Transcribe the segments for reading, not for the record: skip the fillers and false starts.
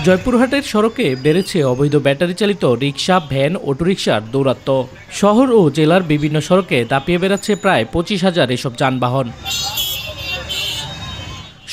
জয়পুরহাটের সড়কে বেড়েছে অবৈধ ব্যাটারি চালিত রিকশা, ভ্যান, অটোরিকশার দৌরাত্ম্য। শহর ও জেলার বিভিন্ন সড়কে দাপিয়ে বেড়াচ্ছে প্রায় 25,000 এসব যানবাহন।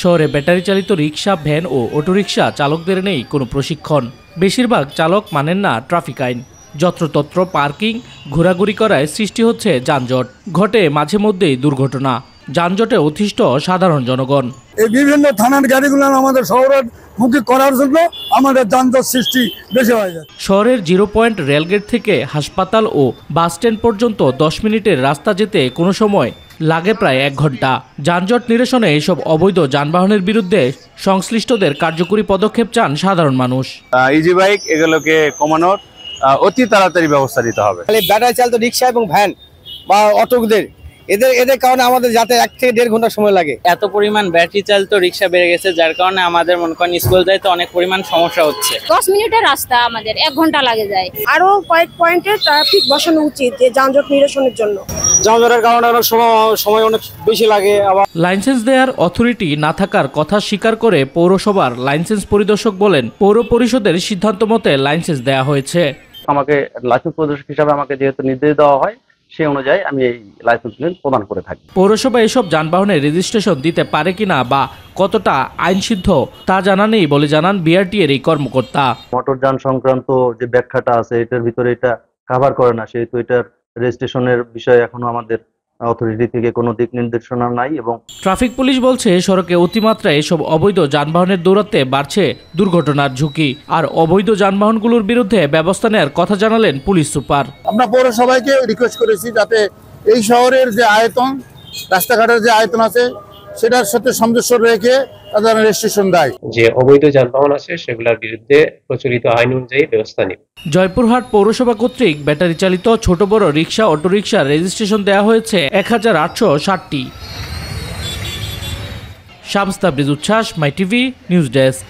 শহরে ব্যাটারি চালিত রিকশা, ভ্যান ও অটোরিকশা চালকদের নেই কোনো প্রশিক্ষণ। বেশিরভাগ চালক মানেন না ট্রাফিক আইন। যত্রতত্র পার্কিং, ঘোরাঘুরি করায় সৃষ্টি হচ্ছে যানজট। ঘটে মাঝে মধ্যেই দুর্ঘটনা। যানজটে অতিষ্ঠ সাধারণ জনগণ। এই বিভিন্ন থানার গাড়িগুলো আমাদের শহরের মুখী করার জন্য আমাদের যানজট সৃষ্টি বেশি হয়ে যায়। শহরের 0 পয়েন্ট রেলগেট থেকে হাসপাতাল ও বাস স্ট্যান্ড পর্যন্ত 10 মিনিটের রাস্তা যেতে কোনো সময় লাগে প্রায় 1 ঘন্টা। যানজট নিরসনে এসব অবৈধ যানবাহনের বিরুদ্ধে সংশ্লিষ্টদের কার্যকরী পদক্ষেপ চান সাধারণ মানুষ। ইজি বাইক এগুলোকে কমানোর অতি তাড়াতাড়ি ব্যবস্থা নিতে হবে। ব্যাটারি চালিত রিক্সা এবং ভ্যান বা অটোদের এদের কারণে আমাদের যাতে 1 থেকে 1.5 ঘন্টা সময় লাগে। এত পরিমাণ ব্যাটারি চালিত রিক্সা বেড়ে গেছে, যার কারণে আমাদের মনে করেন স্কুল যাইতে অনেক পরিমাণ সমস্যা হচ্ছে। 10 মিনিটের রাস্তা আমাদের 1 ঘন্টা লাগে যায়। আরো কয়েক পয়েন্টে ট্রাফিক বসানো উচিত যে যানজট নিরসনের জন্য। যানজটের কারণে অনেক সময় অনেক বেশি লাগে। আবার লাইসেন্স দেওয়ার অথরিটি না থাকার কথা স্বীকার করে পৌরসভার লাইসেন্স পরিদর্শক বলেন, পৌর পরিষদের সিদ্ধান্ত মতে লাইসেন্স দেওয়া হয়েছে। আমাকে লাইসেন্স পরিদর্শক হিসাবে আমাকে যেহেতু নির্দেশ দেওয়া হয়, সেই অনুযায়ী আমি এই লাইসেন্সগুলো প্রদান করে থাকি। পৌরসভা এসব যানবাহনের রেজিস্ট্রেশন দিতে পারে কিনা বা কতটা আইনসিদ্ধ তা জানা নেই বলে জানান বিআরটি এর এই কর্মকর্তা। মোটরযান সংক্রান্ত যে ব্যাখ্যাটা আছে এটার ভিতরে এটা কভার করে না, সেহেতু এটার রেজিস্ট্রেশনের বিষয়ে এখনো আমাদের অথরিটি থেকে কোনো দিক নির্দেশনা নাই। এবং ট্রাফিক পুলিশ বলছে, সড়কে অতিমাত্রায় এসব অবৈধ যানবাহনের দৌরাত্ম্যে বাড়ছে দুর্ঘটনার ঝুঁকি। আর অবৈধ যানবাহনগুলোর বিরুদ্ধে ব্যবস্থা নেওয়ার কথা জানালেন পুলিশ সুপার। আমরা পৌরসভাকে রিকোয়েস্ট করেছি যাতে এই শহরের যে আয়তন, রাস্তাঘাটের যে আয়তন আছে সেটার সাথে সামঞ্জস্য রেখে তাদের রেজিস্ট্রেশন দেয়। যে অবৈধ যানবাহন আছে সেগুলোর বিরুদ্ধে প্রচলিত আইন অনুযায়ী ব্যবস্থা নেবে। জয়পুরহাট পৌরসভা কর্তৃক ব্যাটারি চালিত ছোট বড় রিকশা, অটোরিকশার রেজিস্ট্রেশন দেওয়া হয়েছে 1860টি। শামস তাবরিজ উচ্ছ্বাস, মাই টিভি নিউজ ডেস্ক।